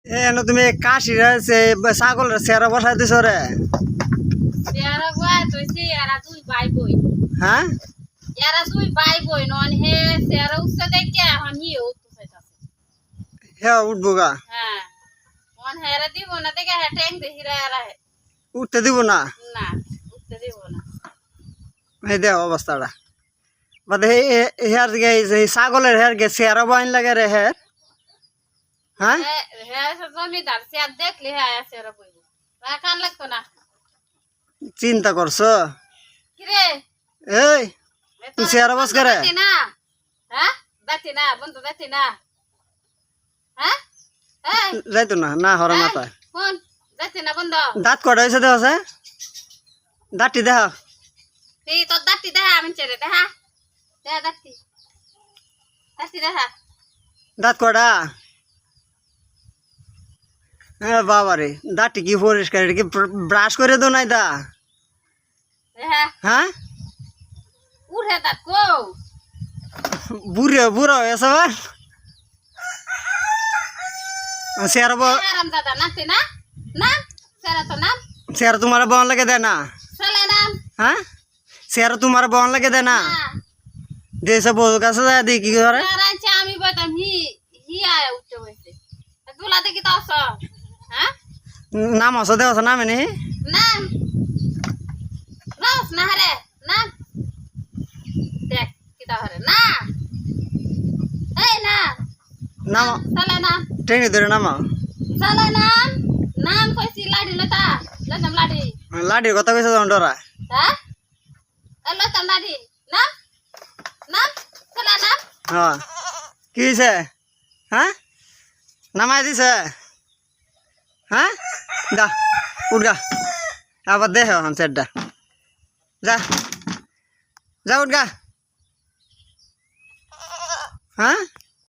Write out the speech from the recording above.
এনো তুমি কাশি আছে ছাগল চেহারা বসাই দিছ রে চেহারা বয় তুইছি এরা দুই ভাই বই হ্যাঁ এরা দুই ভাই বই নন হে চেহারা উঠছে দেখে এখন হি উঠতে চাইতাছে হ্যাঁ উঠবো গা হ্যাঁ মন হেরা দিব না দেখে হে ট্যাং দেখি রে এরা উঠতে দিব না না উঠতে দিব না এই দেখ অবস্থাটা বাদে হেয়ার গে ছাগলের হেয়ার গে চেহারা বইন লাগে রে হেয়ার হ্যাঁ হে জমিদার চেয়ার দেখলে হে চেহারা বইব কান লাগতো না চিন্তা করছো কিরে এই তুই চেহারা বস করে না হ্যাঁ দেখি না বন্ধু দেখি না হ্যাঁ যাইতো না না হর মাথা কোন দেখি না বন্ধ দাঁত কটা হয়েছে দেখ দাঁতটি দেখ তুই তোর দাঁতটি দেখা আমি ছেড়ে দেখা দেখা দাঁতটি দাঁতটি দেখা দাঁত কটা হ্যাঁ বাবা রে দাঁতটি কি পরিষ্কার কি ব্রাশ করে দো নাই দা দেখা হ্যাঁ উঠে দাঁত কো বুড়ো বুড়ো হয়েছে বা চেহারা আরাম দাদা নাতি না নাম সেরা তো নাম চেহারা তোমার বন লাগে দে না চলে নাম হ্যাঁ চেহারা তোমার বন লাগে দে না দেশে বউ কাছে যায় দি কি করে রাঁচে আমি বলতাম হি হি আয় উঠতে বসে দুলা দেখি তো আসো হ্যাঁ নাম হসে দে হসে নাম এনে নাম রস না রে নাম দেখ কি তাহলে না এই না নাম চলে নাম ট্রেনে ধরে নাম চলে নাম নাম কইছি লাডি লতা লতাম লাডি লাঠির কথা কইছে তখন ডরা হ্যাঁ লতাম লাডি নাম নাম চলে নাম হ্যাঁ কি হয়েছে হ্যাঁ নামাই দিছে হ্যাঁ গা উঠ গা আবার দেখ এখন সেটটা যা যা উঠ গা হ্যাঁ